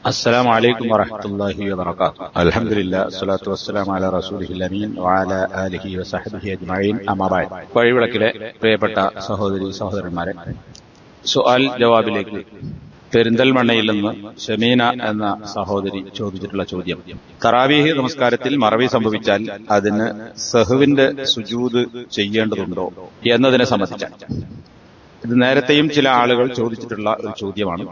السلام عليكم ورحمة الله وبركاته. الحمد لله والصلاة والسلام على رسوله الأمين وعلى آله وصحبه أجمعين. أما بعد. വഴിവിളക്കിലെ പ്രിയപ്പെട്ട സഹോദരി സഹോദരന്മാരെ, സുആൽ ജവാബിലേക്ക് പെരിന്തൽമണ്ണയിൽ നിന്ന് ഷമീന എന്ന സഹോദരി ചോദിച്ചിട്ടുള്ള ചോദ്യം: തറാവീഹ് നമസ്കാരത്തിൽ മറവി സംഭവിച്ചാൽ അതിന് സഹ്വിന്റെ സുജൂദ് ചെയ്യേണ്ടതുണ്ടോ എന്നതിനെ സംബന്ധിച്ചാണ്. ഇത് നേരത്തെയും ചില ആളുകൾ ചോദിച്ചിട്ടുള്ള ഒരു ചോദ്യമാണ്.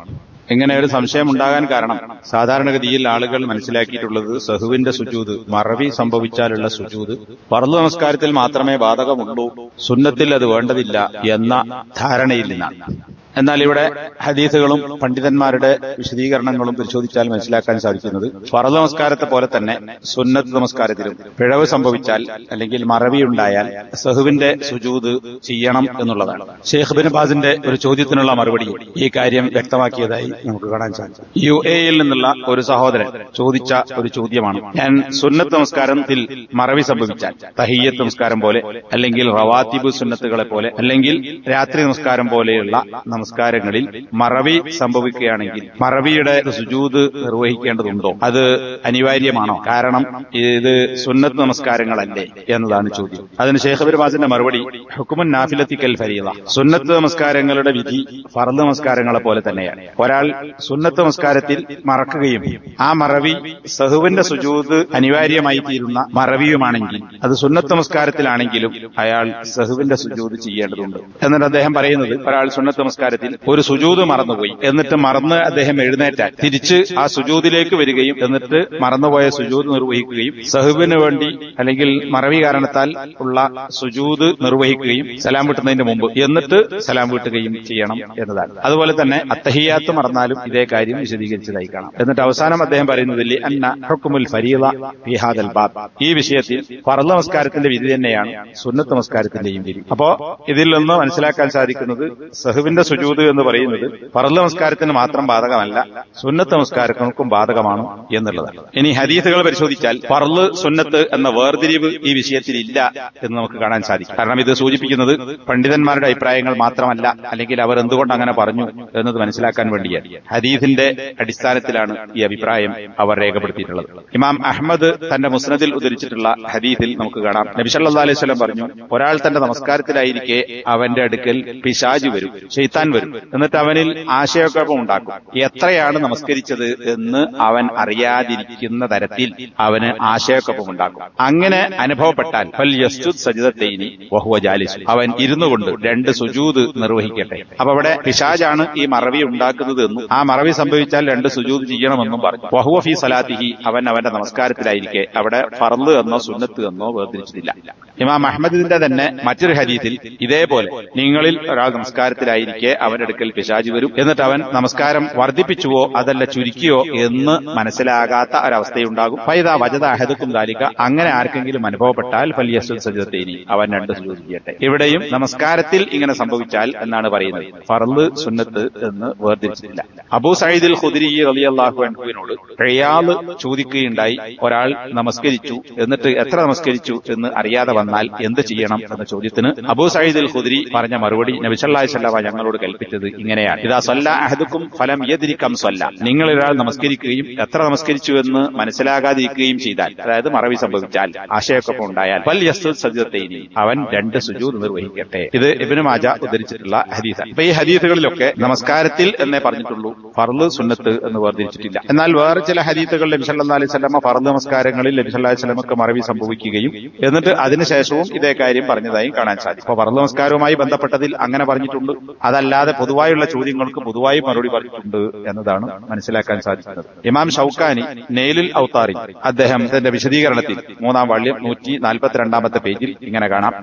ഇങ്ങനെ ഒരു സംശയം ഉണ്ടാകാൻ കാരണം സാധാരണഗതിയിൽ ആളുകൾ മനസ്സിലാക്കിയിട്ടുള്ളത് സഹുവിന്റെ സുജൂദ്, മറവി സംഭവിച്ചാലുള്ള സുജൂദ് ഫർള് നമസ്കാരത്തിൽ മാത്രമേ ബാധകമുള്ളൂ, സുന്നത്തിൽ അത് വേണ്ടതില്ല എന്ന ധാരണയിൽ നിന്നാണ്. എന്നാൽ ഇവിടെ ഹദീസുകളും പണ്ഡിതന്മാരുടെ വിശദീകരണങ്ങളും പരിശോധിച്ചാൽ മനസ്സിലാക്കാൻ സാധിക്കുന്നത് ഫർള് നമസ്കാരത്തെ പോലെ തന്നെ സുന്നത്ത് നമസ്കാരത്തിലും പിഴവ് സംഭവിച്ചാൽ അല്ലെങ്കിൽ മറവിയുണ്ടായാൽ സഹുവിന്റെ സുജൂദ് ചെയ്യണം എന്നുള്ളതാണ്. ഷെയ്ഖ് ബിൻ ബാസിന്റെ ഒരു ചോദ്യത്തിനുള്ള മറുപടി ഈ കാര്യം വ്യക്തമാക്കിയതായി നമുക്ക് കാണാൻ സാധിക്കും. UAE-യിൽ നിന്നുള്ള ഒരു സഹോദരൻ ചോദിച്ച ഒരു ചോദ്യമാണ്: ഞാൻ സുന്നത്ത് നമസ്കാരത്തിൽ മറവി സംഭവിച്ചാൽ തഹിയ്യത്ത് നമസ്കാരം പോലെ അല്ലെങ്കിൽ റവാത്തിബ് സുന്നത്തുകളെ പോലെ അല്ലെങ്കിൽ രാത്രി നമസ്കാരം പോലെയുള്ള നമസ്കാരങ്ങളിൽ മറവി സംഭവിക്കുകയാണെങ്കിൽ മറവിയുടെ സുജൂദ് നിർവഹിക്കേണ്ടതുണ്ടോ? അത് അനിവാര്യമാണോ? കാരണം ഇത് സുന്നത്ത് നമസ്കാരങ്ങളല്ലേ എന്നതാണ് ചോദ്യം. അതിന് ഷെയ്ഖ് ബിൻ ബാസിന്റെ മറുപടി: ഹുക്മുൻ നാഫിലത്തി കൽ ഫരീള. സുന്നത്ത് നമസ്കാരങ്ങളുടെ വിധി ഫർള് നമസ്കാരങ്ങളെ പോലെ തന്നെയാണ്. ഒരാൾ സുന്നത്ത് നമസ്കാരത്തിൽ മറക്കുകയും ആ മറവി സഹുവിന്റെ സുജൂദ് അനിവാര്യമായി തീരുന്ന മറവിയുമാണെങ്കിൽ അത് സുന്നത്ത് നമസ്കാരത്തിലാണെങ്കിലും അയാൾ സഹുവിന്റെ സുജൂദ് ചെയ്യേണ്ടതുണ്ട്. എന്നിട്ട് അദ്ദേഹം പറയുന്നത്, ഒരാൾ സുന്നത്ത് നമസ്കാരത്തിൽ ഒരു സുജൂദ് മറന്നുപോയി, എന്നിട്ട് മറന്ന് അദ്ദേഹം എഴുന്നേറ്റാൽ തിരിച്ച് ആ സുജൂദിലേക്ക് വരികയും എന്നിട്ട് മറന്നുപോയ സുജൂദ് നിർവഹിക്കുകയും സഹുവിന് വേണ്ടി അല്ലെങ്കിൽ മറവി കാരണത്താൽ ഉള്ള സുജൂദ് നിർവഹിക്കുകയും സലാം വീട്ടുന്നതിന് മുമ്പ് എന്നിട്ട് സലാം വീട്ടുകയും ചെയ്യണം എന്നതാണ്. അതുപോലെ തന്നെ അത്തഹിയാത്ത് മറന്നാലും ഇതേ കാര്യം വിശദീകരിച്ചതായി കാണാം. എന്നിട്ട് അവസാനം അദ്ദേഹം പറയുന്നതിൽ അന്ന ഹുക്മുൽ ഫരീള ഫീ ഹാദൽ ബാബ്, ഈ വിഷയത്തിൽ ഫർള് നമസ്കാരത്തിന്റെ വിധി തന്നെയാണ് സുന്നത്ത് നമസ്കാരത്തിന്റെയും വിധി. അപ്പോ ഇതിൽ നിന്ന് മനസ്സിലാക്കാൻ സാധിക്കുന്നത് സഹുവിന്റെ സുജൂദ് എന്ന് പറയുന്നത് ഫർള് നമസ്കാരത്തിന് മാത്രം ബാധകമല്ല, സുന്നത്ത് നമസ്കാരങ്ങൾക്കും ബാധകമാണ് എന്നുള്ളതാണ്. ഇനി ഹദീസുകൾ പരിശോധിച്ചാൽ ഫർള് സുന്നത്ത് എന്ന വേർതിരിവ് ഈ വിഷയത്തിൽ ഇല്ല എന്ന് നമുക്ക് കാണാൻ സാധിക്കും. കാരണം ഇത് സൂചിപ്പിക്കുന്നത് പണ്ഡിതന്മാരുടെ അഭിപ്രായങ്ങൾ മാത്രമല്ല, അല്ലെങ്കിൽ അവർ എന്തുകൊണ്ട് അങ്ങനെ പറഞ്ഞു എന്നത് മനസ്സിലാക്കാൻ വേണ്ടിയാണ്. ഹദീസിന്റെ അടിസ്ഥാനത്തിലാണ് ഈ അഭിപ്രായം അവർ രേഖപ്പെടുത്തിയിട്ടുള്ളത്. ഇമാം അഹ്മദ് തന്റെ മുസ്നദിൽ ഉദ്ധരിച്ചിട്ടുള്ള ഹദീസിൽ നമുക്ക് കാണാം, നബി സല്ലല്ലാഹു അലൈഹി വസല്ലം പറഞ്ഞു, ഒരാൾ തന്റെ നമസ്കാരത്തിലായിരിക്കെ അവന്റെ അടുക്കൽ പിശാച് വരും, ശൈത്താൻ വരും, എന്നിട്ട് അവനിൽ ആശയക്കുഴപ്പം ഉണ്ടാക്കും. എത്രയാണ് നമസ്കരിച്ചത് എന്ന് അവൻ അറിയാതിരിക്കുന്ന തരത്തിൽ അവന് ആശയക്കുഴപ്പം ഉണ്ടാക്കും. അങ്ങനെ അനുഭവപ്പെട്ടാൽ ഫൽയസ്ജുദ് സജ്ദത്തൈനി വഹുവ ജാലിസ്, അവൻ ഇരുന്നു കൊണ്ട് 2 സുജൂദ് നിർവഹിക്കട്ടെ. അപ്പൊ അവിടെ പിശാചാണ് ഈ മറവി ഉണ്ടാക്കുന്നത് എന്നും ആ മറവി സംഭവിച്ചാൽ 2 സുജൂദ് ചെയ്യണമെന്നും പറഞ്ഞു. വഹുവ ഫീ സലാത്തിഹി, അവൻ അവന്റെ നമസ്കാരത്തിലായിരിക്കെ. അവിടെ ഫർള് എന്നോ സുന്നത്ത് എന്നോ വേർതിരിച്ചിട്ടില്ല. ഇമാം അഹ്മദിന്റെ തന്നെ മറ്റൊരു ഹദീസിൽ ഇതേപോലെ നിങ്ങളിൽ ഒരാൾ നമസ്കാരത്തിലായിരിക്കെ അവന്റെ അടുക്കൽ പിശാച് വരും, എന്നിട്ട് അവൻ നമസ്കാരം വർദ്ധിപ്പിച്ചുവോ അതല്ല ചുരുക്കിയോ എന്ന് മനസ്സിലാകാത്ത ഒരവസ്ഥയുണ്ടാകും. ഫൈദാ വജദ അഹദുക്കും ദാലിക, അങ്ങനെ ആർക്കെങ്കിലും അനുഭവപ്പെട്ടാൽ ഫൽയസ്ജുദ് സജ്ദത്തൈനി, അവൻ 2 സുജൂദ് ചെയ്യട്ടെ. ഇവിടെയും നമസ്കാരത്തിൽ ഇങ്ങനെ സംഭവിച്ചാൽ എന്നാണ് പറയുന്നത്, ഫർള് സുന്നത്ത് എന്ന് വേർതിരിച്ചിട്ടില്ല. അബൂ സഈദ് ഖുദ്രി റളിയല്ലാഹു അൻഹുവിനോട് ഇയാള് ചോദിക്കുകയുണ്ടായി, ഒരാൾ നമസ്കരിച്ചു എന്നിട്ട് എത്ര നമസ്കരിച്ചു എന്ന് അറിയാതെ വന്നാൽ എന്ത് ചെയ്യണം എന്ന ചോദ്യത്തിന് അബൂ സഈദ് ഖുദ്രി പറഞ്ഞ മറുപടി, നബി സല്ലല്ലാഹു അലൈഹി വസല്ലം ഞങ്ങളോട് കൽപ്പിച്ചത് ഇങ്ങനെയാണ്: ഇദാ സല്ല അഹദുക്കും ഫലം യദ്രി കം സല്ല, നിങ്ങളൊരാൾ നമസ്കരിക്കുകയും എത്ര നമസ്കരിച്ചു എന്ന് മനസ്സിലാകാതിരിക്കുകയും ചെയ്താൽ, അതായത് മറവി സംഭവിച്ചാൽ, ആശയക്കുഴപ്പം ഉണ്ടായാൽ, ഫൽയസ്ജുദ് സജ്ദത്തൈനി, അവൻ 2 സുജൂദ് നിർവഹിക്കട്ടെ. ഇത് ഇബ്നു മാജ ഉദ്ധരിച്ചിട്ടുള്ള ഹദീസാണ്. അപ്പൊ ഈ ഹദീസുകളിലൊക്കെ നമസ്കാരത്തിൽ എന്നേ പറഞ്ഞിട്ടുള്ളൂ, ഫർള് സുന്നത്ത് എന്ന് വേർതിരിച്ചിട്ടില്ല. എന്നാൽ വേറെ ചില ഹദീസുകൾ നബി സല്ലല്ലാഹു അലൈഹി വസല്ലം ഫർള് നമസ്കാരങ്ങളിൽ നബി സല്ലല്ലാഹു അലൈഹി വസല്ലമക്ക് മറവി സംഭവിക്കുകയും എന്നിട്ട് അതിനുശേഷവും ഇതേ കാര്യം പറഞ്ഞതായും കാണാൻ സാധിക്കും. അപ്പൊ ഫർള് നമസ്കാരവുമായി ബന്ധപ്പെട്ടതിൽ അങ്ങനെ പറഞ്ഞിട്ടുണ്ട്, അതല്ലാതെ പൊതുവായുള്ള ചോദ്യങ്ങൾക്ക് പൊതുവായി മറുപടി പറഞ്ഞിട്ടുണ്ട് എന്നതാണ് മനസ്സിലാക്കാൻ സാധിക്കുന്നത്. ഇമാം ഷൗക്കാനി നെയ്ലുൽ ഔത്താറി അദ്ദേഹം തന്റെ വിശദീകരണത്തിൽ 3-ാം വാള്യം 142-ാമത്തെ പേജിൽ ഇങ്ങനെ കാണാം,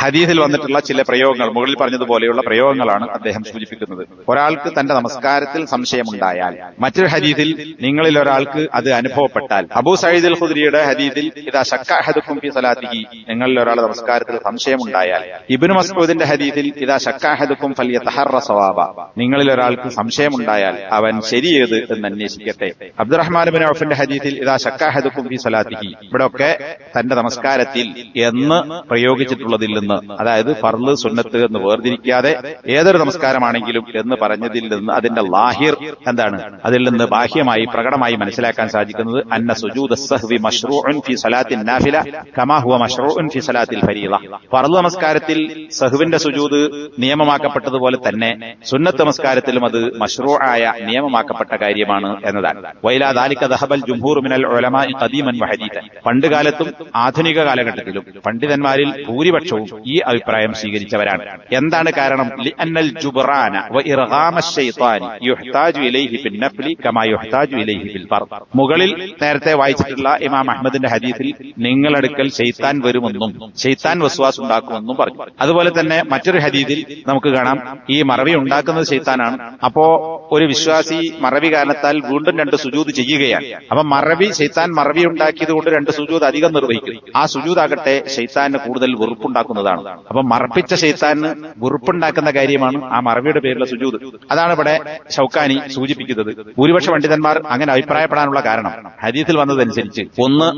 ഹദീസിൽ വന്നിട്ടുള്ള ചില പ്രയോഗങ്ങൾ, മുകളിൽ പറഞ്ഞതുപോലെയുള്ള പ്രയോഗങ്ങളാണ് അദ്ദേഹം സൂചിപ്പിക്കുന്നത്. ഒരാൾക്ക് തന്റെ നമസ്കാരത്തിൽ സംശയമുണ്ടായാൽ, മറ്റൊരു ഹദീസിൽ നിങ്ങളിൽ ഒരാൾക്ക് അത് അനുഭവപ്പെട്ടാൽ, അബൂ സഈദ് ഖുദ്രിയുടെ ഹദീസിൽ ഇദാ ശക്ക അഹദുക്കും ഫീ സലാത്തിഹി, നിങ്ങളിൽ ഒരാളുടെ നമസ്കാരത്തിൽ സംശയമുണ്ടായാൽ, ഇബ്നു മസ്ഊദിന്റെ ഹദീസിൽ ഇദാ ശക്ക അഹദുക്കും ഫൽയതഹറ സവാബ, നിങ്ങളിൽ ഒരാൾക്ക് സംശയമുണ്ടായാൽ അവൻ ശരിയേത് എന്ന് അന്വേഷിക്കട്ടെ. അബ്ദുറഹ്മാൻ ഇബ്നു ഔഫിന്റെ ഹദീസിൽ ഇദാ ശക്ക അഹദുക്കും ഫീ സലാത്തിഹി, ഇവിടെയൊക്കെ തന്റെ നമസ്കാരത്തിൽ എന്ന് പ്രയോഗിച്ചിട്ടുള്ളതിൽ നിന്ന്, അതായത് ഫർള് സുന്നത്ത് എന്ന് വേർതിരിക്കാതെ ഏതൊരു നമസ്കാരമാണെങ്കിലും എന്ന് പറഞ്ഞതിൽ നിന്ന് അതിന്റെ ലാഹിർ എന്താണ്, അതിൽ നിന്ന് ബാഹ്യമായി പ്രകടമായി മനസ്സിലാക്കാൻ സാധിക്കുന്നത് അന്ന സുജൂദ് സഹ്വി മശ്റൂഉൻ ഫി സലാത്തിൻ നാഫില കമാ ഹുവ മശ്റൂഉൻ ഫി സലാത്തിൽ ഫരീള. ഫർള് നമസ്കാരത്തിൽ സഹ്വിന്റെ സുജൂദ് നിയമമാക്കപ്പെട്ടതുപോലെ തന്നെ സുന്നത്ത് നമസ്കാരത്തിലും അത് മശ്റൂആയ നിയമമാക്കപ്പെട്ട കാര്യമാണ് എന്നതാണ്. വൈലാ ദാലിക ദഹബൽ ജുംഹൂർ മിനൽ ഉലമാഇ ഖദീമൻ വഹദീഥൻ. പണ്ടുകാലത്തും ആധുനിക കാലഘട്ടത്തിലും പണ്ഡിതന്മാരിൽ ഭൂരിപക്ഷവും ഈ അഭിപ്രായം സ്വീകരിച്ചവരാണ്. എന്താണ് കാരണം? ലിഅന്നൽ ജുബ്റാന വ ഇർഗാമ ശൈത്താനി യുഹ്താജു ഇലൈഹി ഫിൻ നഫ്ലി കമാ യുഹ്താജു ഇലൈഹി ഫിൽ ഫർദ്. മുകളിൽ നേരത്തെ വായിച്ചിട്ടുള്ള ഇമാം അഹ്മദിന്റെ ഹദീസിൽ നിങ്ങളടുക്കൽ ശൈത്താൻ വരുമെന്നും ശൈത്താൻ വസ്വാസ് ഉണ്ടാക്കുമെന്നും പറഞ്ഞു. അതുപോലെ തന്നെ മറ്റൊരു ഹദീസിൽ നമുക്ക് കാണാം ഈ മറവി ഉണ്ടാക്കുന്നത് ശൈത്താനാണ്. അപ്പോ ഒരു വിശ്വാസി മറവി കാരണത്താൽ വീണ്ടും 2 സുജൂദ് ചെയ്യുകയാണ്. അപ്പൊ ശൈത്താൻ മറവി ഉണ്ടാക്കിയത് കൊണ്ട് 2 സുജൂദ് അധികം നിർവഹിക്കും. ആ സുജൂദാകട്ടെ ശൈത്താന് കൂടുതൽ വെറുപ്പുണ്ടാക്കുന്നതാണ്. അപ്പൊ മറപ്പിച്ച ശൈത്താന് വെറുപ്പുണ്ടാക്കുന്ന കാര്യമാണ് ആ മറവിയുടെ പേരിലുള്ള സുജൂദ്. അതാണ് ഇവിടെ ഷൗക്കാനി സൂചിപ്പിക്കുന്നത്. ഭൂരിപക്ഷ പണ്ഡിതന്മാർ അങ്ങനെ അഭിപ്രായപ്പെടാനുള്ള കാരണം ഹദീസിൽ വന്നതനുസരിച്ച് ഒന്ന്,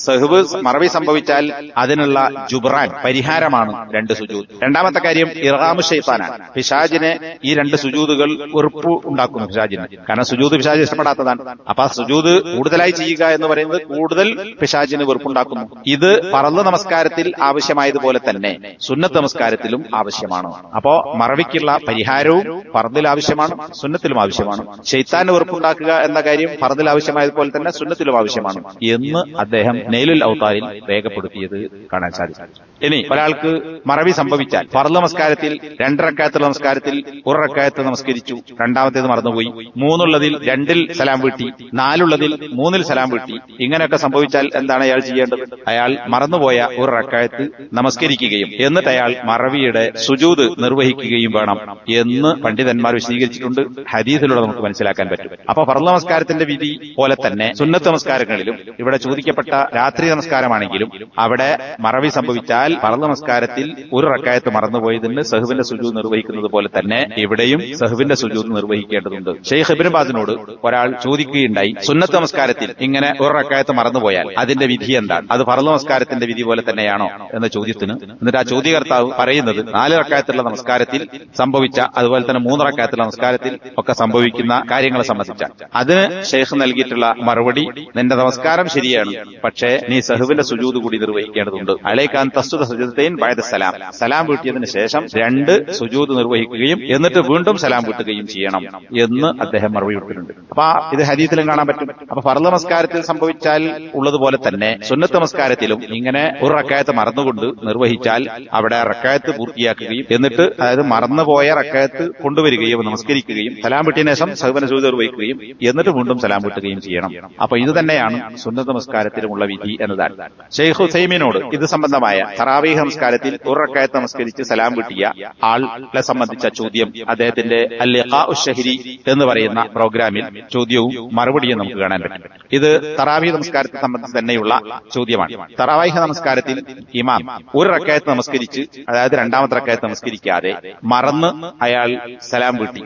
സഹ്വ് മറവി സംഭവിച്ചാൽ അതിനുള്ള ജുബ്റാൻ പരിഹാരമാണ് 2 സുജൂദ്. രണ്ടാമത്തെ കാര്യം ഇർഗാമു ശൈത്താനാണ്. പിശാചിനെ ഈ 2 സുജൂദുകൾ വെറുപ്പ് ഉണ്ടാക്കുന്നു പിശാചിന്. കാരണം സുജൂദ് പിശാച് ഇഷ്ടപ്പെടാത്തതാണ്. അപ്പൊ ആ സുജൂദ് കൂടുതലായി ചെയ്യുക എന്ന് പറയുന്നത് കൂടുതൽ പിശാചിന് വെറുപ്പുണ്ടാക്കുന്നു. ഇത് ഫർള് നമസ്കാരത്തിൽ ആവശ്യമായതുപോലെ തന്നെ സുന്നത്ത് നമസ്കാരത്തിലും ആവശ്യമാണ്. അപ്പോ മറവിക്കുള്ള പരിഹാരവും ഫർദിൽ ആവശ്യമാണ്, സുന്നത്തിലും ആവശ്യമാണ്. ശൈത്താന് വെറുപ്പുണ്ടാക്കുക എന്ന കാര്യം ഫർദിൽ ആവശ്യമായതുപോലെ തന്നെ സുന്നത്തിലും ആവശ്യമാണ് എന്ന് അദ്ദേഹം നെയ്ലുൽ ഔതാരിൽ രേഖപ്പെടുത്തിയത് കാണാൻ സാധിക്കും. ഇനി ഒരാൾക്ക് മറവി സംഭവിച്ചാൽ ഫർള് നമസ്കാരത്തിൽ 2 റക്അത്തുള്ള നമസ്കാരത്തിൽ 1 റക്അത്ത് നമസ്കരിച്ചു, രണ്ടാമത്തേത് മറന്നുപോയി, 3 2 സലാം വീട്ടി, 4 3 സലാം വീട്ടി, ഇങ്ങനെയൊക്കെ സംഭവിച്ചാൽ എന്താണ് അയാൾ ചെയ്യേണ്ടത്? അയാൾ മറന്നുപോയ 1 റക്അത്ത് നമസ്കരിക്കുകയും എന്നിട്ട് അയാൾ മറവിയുടെ സുജൂദ് നിർവഹിക്കുകയും വേണം എന്ന് പണ്ഡിതന്മാർ വിശദീകരിച്ചിട്ടുണ്ട്. ഹദീസിലൂടെ നമുക്ക് മനസ്സിലാക്കാൻ പറ്റും. അപ്പൊ ഫർള് നമസ്കാരത്തിന്റെ വിധി പോലെ തന്നെ സുന്നത്ത് നമസ്കാരങ്ങളിലും ഇവിടെ ചോദിക്കപ്പെട്ട രാത്രി നമസ്കാരമാണെങ്കിലും അവിടെ മറവി സംഭവിച്ചാൽ ഫർള് നമസ്കാരത്തിൽ 1 റക്അത്ത് മറന്നുപോയതിന് സഹ്വിന്റെ സുജൂദ് നിർവഹിക്കുന്നത് പോലെ തന്നെ ഇവിടെയും സഹ്വിന്റെ സുജൂദ് നിർവഹിക്കേണ്ടതുണ്ട്. ഷെയ്ഖ് ഇബ്നു ബാസിനോട് ഒരാൾ ചോദിക്കുകയുണ്ടായി, സുന്നത്ത് നമസ്കാരത്തിൽ ഇങ്ങനെ 1 റക്അത്ത് മറന്നുപോയാൽ അതിന്റെ വിധി എന്താണ്? അത് ഫർള് നമസ്കാരത്തിന്റെ വിധി പോലെ തന്നെയാണോ എന്ന ചോദ്യത്തിന് എന്നിട്ട് ആ ചോദ്യകർത്താവ് പറയുന്നത് 4 റക്അത്തുള്ള നമസ്കാരത്തിൽ സംഭവിച്ച അതുപോലെ തന്നെ 3 റക്അത്തുള്ള നമസ്കാരത്തിൽ ഒക്കെ സംഭവിക്കുന്ന കാര്യങ്ങളെ സംബന്ധിച്ച അതിന് ഷെയ്ഖ് നൽകിയിട്ടുള്ള മറുപടി, നിന്റെ നമസ്കാരം ശരിയാണ്, പക്ഷേ നീ സഹ്വിന്റെ സുജൂദ് കൂടി നിർവഹിക്കേണ്ടതുണ്ട്. അലൈക്കാൻ തസ്തുത സുജൂദൈൻ ബഅദ സലാം. സലാം വീട്ടിയതിന് ശേഷം 2 സുജൂദ് നിർവഹിക്കുകയും എന്നിട്ട് വീണ്ടും സലാം വീട്ടുകയും ചെയ്യണം എന്ന് അദ്ദേഹം മറുപടി കൊടുത്തിട്ടുണ്ട്. അപ്പൊ ഇത് ഹദീസിലും കാണാൻ പറ്റും. അപ്പൊ ഫർള് നമസ്കാരത്തിൽ സംഭവിച്ചാൽ ഉള്ളതുപോലെ തന്നെ സുന്നത്ത് നമസ്കാരത്തിലും ഇങ്ങനെ 1 റക്അത്ത് മറന്നുകൊണ്ട് നിർവഹിച്ചാൽ അവിടെ റക്അത്ത് പൂർത്തിയാക്കുകയും എന്നിട്ട് അതായത് മറന്നുപോയ റക്അത്ത് കൊണ്ടുവരികയും നമസ്കരിക്കുകയും സലാം വീട്ടിയതിനു ശേഷം സഹ്വിന്റെ സുജൂദ് നിർവഹിക്കുകയും എന്നിട്ട് വീണ്ടും സലാം വീട്ടുകയും ചെയ്യണം. അപ്പൊ ഇത് തന്നെയാണ് സുന്നത്ത് നമസ്കാരത്തിലുമുള്ള വിധി എന്നതാണ്. ഷെയ്ഖ് ഉസൈമീനോട് ഇത് സംബന്ധമായ തറാവീഹ് നമസ്കാരത്തിൽ 1 റക്അത്ത് നമസ്കരിച്ച് സലാം വീട്ടിയ ആളെ സംബന്ധിച്ച ചോദ്യം അദ്ദേഹത്തിന്റെ അൽ-ലിഖാഉ ശഹരി എന്ന് പറയുന്ന പ്രോഗ്രാമിൽ ചോദ്യവും മറുപടിയും നമുക്ക് കാണാൻ പറ്റും. ഇത് തറാവീഹ് നമസ്കാരത്തെ സംബന്ധിച്ച് തന്നെയുള്ള ചോദ്യമാണ്. തറാവീഹ് നമസ്കാരത്തിൽ ഇമാം 1 റക്അത്ത് നമസ്കരിച്ച് അതായത് 2ാമത്തെ റക്അത്ത് നമസ്കരിക്കാതെ മറന്ന് അയാൾ സലാം വീട്ടി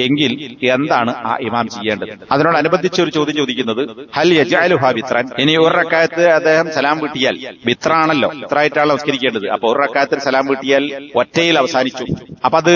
എങ്കിൽ എന്താണ് ആ ഇമാം ചെയ്യേണ്ടത്? അതിനോടനുബന്ധിച്ച് ഒരു ചോദ്യം ചോദിക്കുന്നത്, ഹൽ യജഅലുഹാ വിത്റൻ. ഇനി 1 റക്അത്ത് അദ്ദേഹം സലാം വീട്ടിയാൽ വിത്റാണല്ലോ, വിത്റായിട്ടാണ് നമസ്കരിക്കേണ്ടത്. അപ്പൊ 1 റക്അത്തിൽ സലാം വീട്ടിയാൽ ഒറ്റയിൽ അവസാനിച്ചു. അപ്പൊ അത്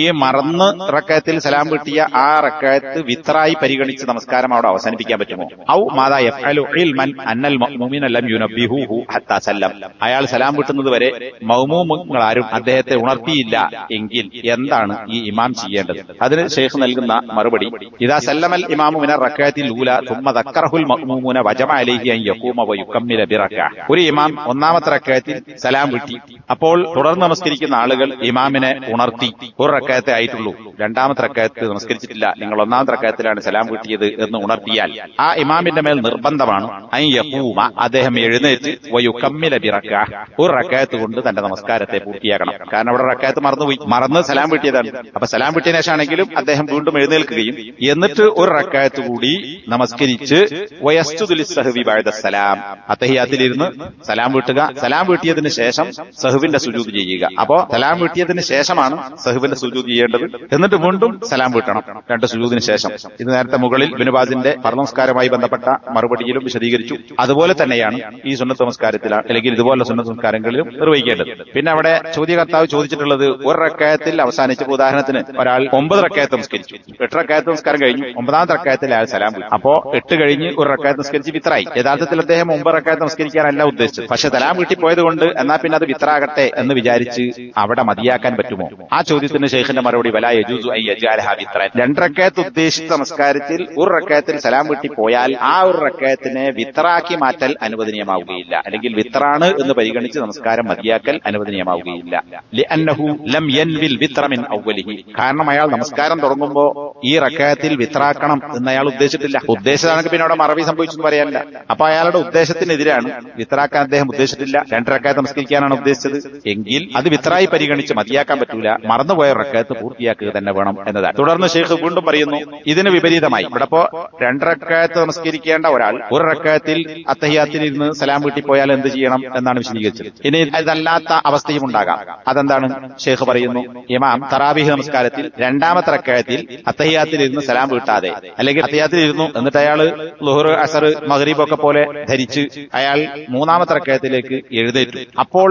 ഈ മറന്ന് റക്അത്തിൽ സലാം വീട്ടിയ ആ റക്അത്ത് വിത്റായി പരിഗണിച്ച് നമസ്കാരം അവിടെ അവസാനിപ്പിക്കാൻ പറ്റുമോ? ഔ മാദാ യഫ്അലു ഇൽമൻ അന്നൽ മഅ്മൂമീന ലം യുനബ്ബിഹുഹു ഹത്താ സല്ലം. അയാൾ സലാം വീട്ടുന്നത് വരെ മഅ്മൂമുകളാരും അദ്ദേഹത്തെ ഉണർത്തിയില്ല എങ്കിൽ എന്താണ് ഈ ഇമാം ചെയ്യേണ്ടത്? അതിന് ഷെയ്ഖ് നൽകുന്ന മറുപടി, ഇദാ സല്ലമൽ ഇമാമു മിന റക്അത്തിൽ ഊല തുമ്മ ദക്കറഹുൽ മഅ്മൂമുന വജമ അലൈഹി അൻ യഖൂമ വയുകമ്മില ബിറക്അ. ഒരു ഇമാം 1ാമത്തെ റക്അത്തിൽ സലാം വീട്ടി, അപ്പോൾ തുടർന്ന് നമസ്കരിക്കുന്ന ആളുകൾ ഇമാമിനെ ഉണർത്തി 1 റക്അത്തെ ആയിട്ടുള്ളൂ, 2ാമത്തെ റക്അത്ത് നമസ്കരിച്ചിട്ടില്ല, നിങ്ങൾ 1ാമത്തെ റക്അത്തിലാണ് സലാം വീട്ടിയത് എന്ന് ഉണർത്തിയാൽ ആ ഇമാമിന്റെ മേൽ നിർബന്ധമാണ് അൻ യഖൂമ, അദ്ദേഹം എഴുന്നേറ്റ് വയുകമ്മില ബിറക്അ, 1 റക്അത്ത് കൊണ്ട് തന്റെ നമസ്കാരത്തെ പൂർത്തിയാക്കണം. കാരണം അവിടെ റക്അത്ത് മറന്നുപോയി, മറന്ന് സലാം വീട്ടിയതാണ്. അപ്പൊ സലാം വീട്ടിയ ശേഷമാണെങ്കിലും അദ്ദേഹം വീണ്ടും എഴുന്നേൽക്കുകയും എന്നിട്ട് 1 റക്അത്ത് കൂടി നമസ്കരിച്ച് വയസ്തുദു ലിസ്സഹ്വി ബഅദ സലാം, അത്തഹിയാത്തിലിരുന്ന് സലാം വീട്ടുക, സലാം വീട്ടിയതിന് ശേഷം സഹ്വിന്റെ സുജൂദ് ചെയ്യുക. അപ്പോ സലാം വീട്ടിയതിന് ശേഷമാണ് സഹ്വിന്റെ സുജൂദ് ചെയ്യേണ്ടത്, എന്നിട്ട് വീണ്ടും സലാം വീട്ടണം 2 സുജൂദിന് ശേഷം. ഇത് നേരത്തെ മുകളിൽ ഇബ്നു ബാസിന്റെ ഫർള് നമസ്കാരവുമായി ബന്ധപ്പെട്ട മറുപടിയിലും വിശദീകരിച്ചു. അതുപോലെ തന്നെയാണ് ഈ സുന്നത്ത് നമസ്കാരത്തിൽ അല്ലെങ്കിൽ ഇതുപോലുള്ള സുന്നത്ത് നമസ്കാരങ്ങളിലും നിർവഹിക്കേണ്ടത്. ചെയ്യേണ്ടത്. പിന്നെ അവിടെ ചോദ്യകർത്താവ് ചോദിച്ചിട്ടുള്ളത് ഒരു റക്അത്തിൽ അവസാനിച്ച്, ഉദാഹരണത്തിന് ഒരാൾ 9 റക്അത്ത് നിസ്കരിച്ചു, 8 റക്അത്ത് നിസ്കാരം കഴിഞ്ഞു, 9ാമത്തെ റക്അത്തിൽ അയാൾ സലാം വിളിച്ചു. അപ്പോ 8 കഴിഞ്ഞ് ഒരു റക്അത്ത് നിസ്കരിച്ച് വിത്രായി. യഥാർത്ഥത്തിൽ അദ്ദേഹം 9 റക്അത്ത് നിസ്കരിക്കാനല്ല ഉദ്ദേശിച്ചത്. പക്ഷെ സലാം വീട്ടി പോയത് കൊണ്ട് എന്നാ പിന്നെ അത് വിത്രാകട്ടെ എന്ന് വിചാരിച്ച് അവിടെ മതിയാക്കാൻ പറ്റുമോ? ആ ചോദ്യത്തിന് ശൈഖിന്റെ മറുപടി വലാ യജൂസു അൻ യജ്അലഹ വിത്രൻ. 2 റക്അത്ത് ഉദ്ദേശിച്ച നമസ്കാരത്തിൽ ഒരു റക്അത്തിൽ സലാം വീട്ടി പോയാൽ ആ ഒരു റക്അത്തിനെ വിത്രാക്കി മാറ്റൽ അനുവദനീയമാവുകയില്ല, അല്ലെങ്കിൽ വിത്രാണ് എന്ന് പരിഗണിച്ച് നമസ്കാരം മതിയാക്കൽ അനുവദനീയമാവുകയില്ല. ലിഅന്നഹു ലം യൻവിൽ വിത്ര മിൻ അവ്വലിഹി. കാരണം അയാൾ നമസ്കാരം തുടങ്ങുമ്പോൾ ഈ റക്അത്തിൽ വിത്രാക്കണം എന്ന് അയാൾ ഉദ്ദേശിച്ചിട്ടില്ല. ഉദ്ദേശിച്ചതാണെങ്കിൽ പിന്നെ അവിടെ മറവി സംഭവിച്ചെന്ന് പറയാനില്ല. അപ്പൊ അയാളുടെ ഉദ്ദേശത്തിനെതിരാണ്. വിത്രാക്കാൻ അദ്ദേഹം ഉദ്ദേശിച്ചിട്ടില്ല, 2 റക്അത്ത് നമസ്കരിക്കാനാണ് ഉദ്ദേശിച്ചത് എങ്കിൽ അത് വിത്രായി പരിഗണിച്ച് മതിയാക്കാൻ പറ്റൂല, മറന്നുപോയ റക്അത്ത് പൂർത്തിയാക്കുക തന്നെ വേണം എന്നതാണ്. തുടർന്ന് ശൈഖ് വീണ്ടും പറയുന്നു, ഇതിന് വിപരീതമായി ഇവിടെ ഇപ്പോ 2 റക്അത്ത് നമസ്കരിക്കേണ്ട ഒരാൾ ഒരു റക്അത്തിൽ അത്തഹിയാത്തിൽ ഇരുന്ന് സലാം വീട്ടി പോയാൽ എന്ത് ചെയ്യണം എന്നാണ് വിശദീകരിച്ചത്. ഇനി അതല്ലാത്ത അവസ്ഥയും ഉണ്ടാകാം. അതെന്താണ്? ശൈഖ് പറയുന്നു, ഇമാം തറാവീഹ് നമസ്കാരത്തിൽ 2ാമത്തെ റക്അത്തിൽ അത്തഹിയാത്തിൽ ഇരുന്ന് സലാം വീട്ടാതെ, അല്ലെങ്കിൽ അത്തഹിയാത്തിൽ ഇരുന്നു എന്നിട്ട് അയാൾ ളുഹർ അസർ മഗ്രിബ് ഒക്കെ പോലെ ധരിച്ച് അയാൾ 3ാമത്തെ റക്അത്തിലേക്ക് എഴുന്നേറ്റു. അപ്പോൾ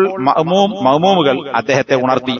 മഅ്മൂമുകൾ അദ്ദേഹത്തെ ഉണർത്തി,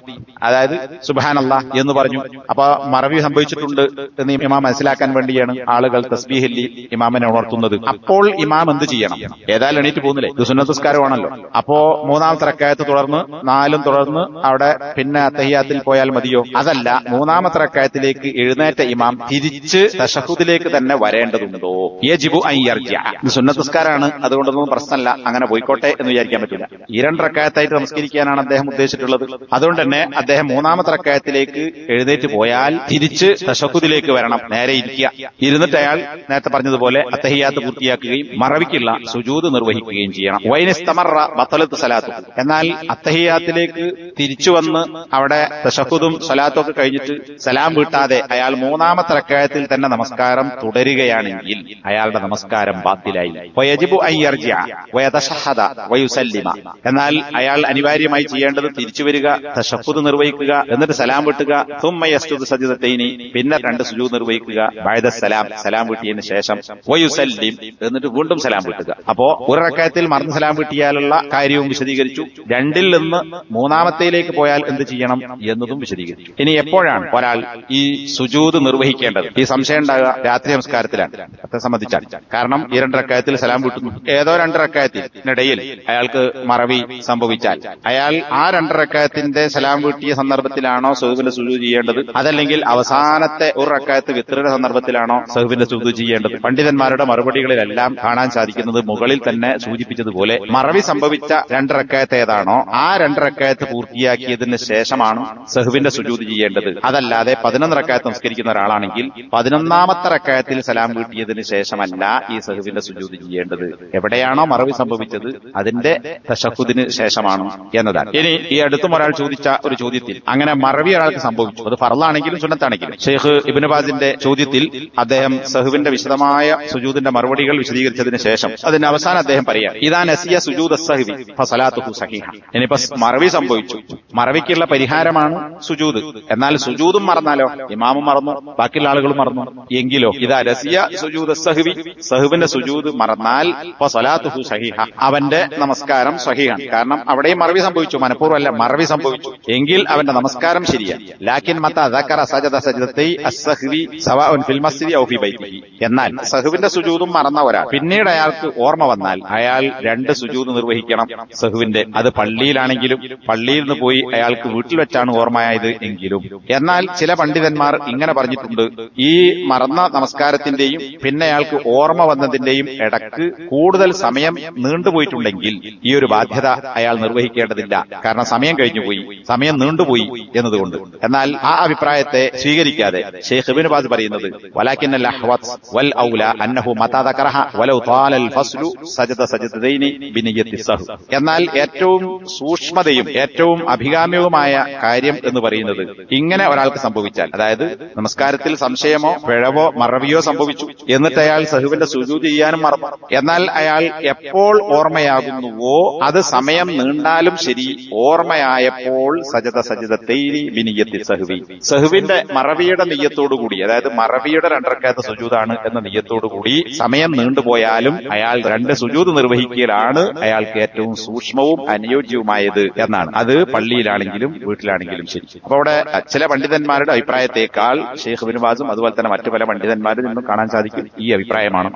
അതായത് സുബ്ഹാനല്ലാഹ് എന്ന് പറഞ്ഞു. അപ്പൊ മറവി സംഭവിച്ചിട്ടുണ്ട് എന്ന് ഇമാം മനസ്സിലാക്കാൻ വേണ്ടിയാണ് ആളുകൾ തസ്ബീഹില്ലി ഇമാമിനെ ഉണർത്തുന്നത്. അപ്പോൾ ഇമാം എന്ത് ചെയ്യണം? ഏതായാലും എണീറ്റ് പോകുന്നില്ലേ, ഇത് സുന്നത്ത് നിസ്കാരമാണല്ലോ. അപ്പോ 3ാമത്തെ റക്അത്ത് തുടർന്ന് 4ഉം തുടർന്ന് അവിടെ പിന്നെ അത്തഹിയാത്തിൽ പോയാൽ മതിയോ? അതല്ല, 3ാമത്തെ റക്അത്തിലേക്ക് എഴുന്നേറ്റ ഇമാം തിരിച്ച് തശഹുദിലേക്ക് തന്നെ വരേണ്ടതുണ്ടോ? യജിബു അൻ യർജിഅ. ഇത് സുന്നത്ത് നിസ്കാരമാണ്, അതുകൊണ്ടൊന്നും പ്രശ്നമല്ല, അങ്ങനെ പോയിക്കോട്ടെ എന്ന് വിചാരിക്കാൻ പറ്റില്ല. ഈ 2 റക്അത്തായിട്ട് നമസ്കരിക്കാനാണ് അദ്ദേഹം ഉദ്ദേശിച്ചിട്ടുള്ളത്. അതുകൊണ്ട് തന്നെ അദ്ദേഹം 3ാമത്തെ റക്അത്തിലേക്ക് എഴുന്നേറ്റ് പോയാൽ തിരിച്ച് തശഹുദിലേക്ക് വരണം, നേരെ ഇരിക്കുക. ഇരുന്നിട്ട് അയാൾ നേരത്തെ പറഞ്ഞതുപോലെ അത്തഹിയാത്ത് പൂർത്തിയാക്കുകയും മറവിക്കുള്ള സുജൂദ് നിർവഹിക്കുകയും ചെയ്യണം. വൈനസ്തമറ ബത്തലത്ത് സലാത്തു. എന്നാൽ അത്തഹിയാത്തിലേക്ക് തിരിച്ചു വന്ന് അവിടെ തശഹുദും സലാത്തും ഒക്കെ കഴിഞ്ഞിട്ട് സലാം വീട്ടാതെ അയാൾ 3ാമത്തെ റക്അത്തിൽ തന്നെ നമസ്കാരം തുടരുകയാണെങ്കിൽ അയാളുടെ നമസ്കാരം ബാത്തിലായി. വയജിബു അൻ യർജിഅ വയതശഹദ വയുസല്ലിമ. എന്നാൽ അയാൾ അനിവാര്യമായി ചെയ്യേണ്ടത് തിരിച്ചു വരിക, തശഹുദ് നിർവഹിക്കുക, എന്നിട്ട് സലാം വീട്ടുക. തുമ്മ യസ്ജുദു സജ്ദതൈനി, പിന്നെ 2 സുജൂദ് നിർവഹിക്കുക. ബഅദ സലാം, സലാം വീട്ടിയതിന് ശേഷം വയുസല്ലിം, എന്നിട്ട് വീണ്ടും സലാം വീട്ടുക. അപ്പോ ഒരു റക്അത്തിൽ മറന്ന് സലാം വീട്ടിയാലുള്ള കാര്യവും വിശദീകരിച്ചു. 2ൽ നിന്ന് 3ാമത്തേലേക്ക് പോയാൽ എന്ത് ചെയ്യണം എന്നതും വിശദീകരിച്ചു. ഇനി എപ്പോഴാണ് ഒരാൾ ഈ സുജൂദ് നിർവഹിക്കേണ്ടത്? ഈ സംശയം ഉണ്ടാകുക രാത്രി നമസ്കാരത്തിലാണ്, അത്തെ സംബന്ധിച്ചാണ്. കാരണം ഈ 2 റക്അത്തിൽ സലാം വീട്ടുന്നു, ഏതോ 2 റക്അത്തിനിടയിൽ അയാൾക്ക് മറവി സംഭവിച്ചാൽ അയാൾ ആ 2 റക്അത്തിന്റെ സലാം വീട്ടിയ സന്ദർഭത്തിലാണോ സഹ്വിന്റെ സുജൂദ് ചെയ്യേണ്ടത്, അതല്ലെങ്കിൽ അവസാനത്തെ ഒരു റക്അത്ത് വിത്റിന്റെ സന്ദർഭത്തിലാണോ സഹ്വിന്റെ സുജൂദ് ചെയ്യേണ്ടത്? പണ്ഡിതന്മാരുടെ മറുപടികളിലെല്ലാം കാണാൻ സാധിക്കുന്നത് മുകളിൽ തന്നെ സൂചിപ്പിച്ചതുപോലെ മറവി സംഭവിച്ച 2 റക്അത്ത് ഏതാണോ ആ 2 റക്അത്ത് പൂർത്തിയാക്കിയതിന് ശേഷമാണ് സഹ്വിന്റെ സുജൂദ് ചെയ്യേണ്ടത്. അതല്ലാതെ 11 റക്അത്ത് നമസ്കരിക്കുന്ന ഒരാളാണെങ്കിൽ 11ാമത്തെ റക്അത്തിൽ സലാം വീട്ടിയതിന് ശേഷമല്ല ഈ സഹ്വിന്റെ സുജൂദ് ചെയ്യേണ്ടത്. എവിടെയാണോ മറവി സംഭവിച്ചത് അതിന്റെ തശഹുദിന് ശേഷമാണ് എന്നതാണ്. ഇനി ഈ അടുത്തും ഒരാൾ ചോദിച്ച ഒരു ചോദ്യത്തിൽ അങ്ങനെ മറവി ഒരാൾക്ക് സംഭവിച്ചു, അത് ഫർളാണെങ്കിലും സുന്നത്താണെങ്കിലും, ഷെയ്ഖ് ഇബ്നു ബാസിന്റെ ചോദ്യത്തിൽ അദ്ദേഹം സഹ്വിന്റെ വിശദമായ സുജൂദിന്റെ മറുപടികൾ വിശദീകരിച്ചതിന് ശേഷം അതിന് അവസാനം അദ്ദേഹം പറയാം, ഇദാ നസിയ സുജൂദ സഹ്വി ഫസലാത്തുഹു സഹീഹ. ഇനിയിപ്പോ മറവി സംഭവിച്ചു, മറവിക്കുള്ള പരിഹാരമാണ് സുജൂദ്. എന്നാൽ സുജൂദും മറന്നാലോ, ഇമാമും മറന്നു, ബാക്കിയുള്ള ആളുകളും മറന്നു എങ്കിലോ, ഇദാ നസിയ സുജൂദ സഹ്വി, സഹ്വിന്റെ സുജൂദ് മറന്നാൽ ഫസലാത്തുഹു സഹീഹ, അവന്റെ നമസ്കാരം സഹീഹാണ്. കാരണം അവിടെയും മറവി സംഭവിച്ചു, മനഃപൂർവ്വമല്ല, മറവി സംഭവിച്ചു എങ്കിൽ അവന്റെ നമസ്കാരം ശരിയാണ്. ലാക്കിൻ മത്താ ദക്കറ സജദ സജ്ദതൈ അസ്സഹ്വി സവാഉൻ ഫിൽ മസ്ജിദി ഔ ഫി ബൈതിഹി. എന്നാൽ സഹ്വിന്റെ സുജൂദും മറന്ന ഒരാൾ പിന്നീട് അയാൾക്ക് ഓർമ്മ വന്നാൽ അയാൾ 2 സുജൂദ് നിർവഹിക്കണം സഹ്വിന്റെ. അത് പള്ളിയിലാണെങ്കിലും പള്ളിയിൽ നിന്ന് പോയി അയാൾക്ക് വീട്ടിൽ വെച്ചാണ് ഓർമ്മയായത് എങ്കിലും. എന്നാൽ ചില പണ്ഡിതന്മാർ ഇങ്ങനെ പറഞ്ഞിട്ടുണ്ട്, ഈ മറന്ന നമസ്കാരത്തിന്റെയും പിന്നെ അയാൾക്ക് ഓർമ്മ വന്നതിന്റെയും ഇടക്ക് കൂടുതൽ സമയം നീണ്ടുപോയിട്ടുണ്ടെങ്കിൽ ഈ ഒരു ബാധ്യത അയാൾ നിർവഹിക്കേണ്ടതില്ല, കാരണം സമയം കഴിഞ്ഞുപോയി, സമയം നീണ്ടുപോയി എന്നതുകൊണ്ട്. എന്നാൽ ആ അഭിപ്രായത്തെ സ്വീകരിക്കാതെ ശൈഖ് ഇബ്നു ബാസ് പറയുന്നത്, വലാകിന്നൽ അഹ്വത് വൽ ഔല അന്നഹു മതാ ദക്കറഹ വലൗ ത്വാലൽ ഫസ്ലു സജദ സജ്ദതൈനി ബിനിയ്യത്തി സഹ്വ്. എന്നാൽ ഏറ്റവും സൂക്ഷ്മതയും ഏറ്റവും അഭികാമ്യവുമായ കാര്യം എന്ന് പറയുന്നത് ഇങ്ങനെ ഒരാൾക്ക് സംഭവിച്ചാൽ, അതായത് നമസ്കാരത്തിൽ സംശയമോ പിഴവോ മറവിയോ സംഭവിച്ചു, എന്നിട്ട് അയാൾ സഹ്വിന്റെ സുജൂദ് ചെയ്യാനും മറന്നു. എന്നാൽ അയാൾ എപ്പോൾ ഓർമ്മയാകുന്നുവോ അത് സമയം നീണ്ടാലും ശരി, ഓർമ്മയായപ്പോൾ സജദ സജ്ദതൈനി ബിനിയ്യത്തി സഹ്വി, സഹ്വിന്റെ മറവിയുടെ നിയ്യത്തോടുകൂടി, അതായത് മറവിയുടെ 2 റക്അത്ത് സുജൂദാണ് എന്ന നിയ്യത്തോടുകൂടി സമയം നീണ്ടുപോയാലും അയാൾ 2 സുജൂദ് നിർവഹിക്കലാണ് അയാൾക്ക് ഏറ്റവും സൂക്ഷ്മവും അനുയോജ്യവും അനുയോജ്യവുമായത് എന്നാണ്. അത് പള്ളിയിലാണെങ്കിലും വീട്ടിലാണെങ്കിലും ശരി. അപ്പൊ അവിടെ ചില പണ്ഡിതന്മാരുടെ അഭിപ്രായത്തെക്കാൾ ഷെയ്ഖ് ഇബ്നു ബാസും അതുപോലെ തന്നെ മറ്റു പല പണ്ഡിതന്മാരിൽ നിന്നും കാണാൻ സാധിക്കും ഈ അഭിപ്രായമാണ്.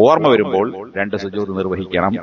ഓർമ്മ വരുമ്പോൾ 2 സുജൂദ് നിർവഹിക്കണം.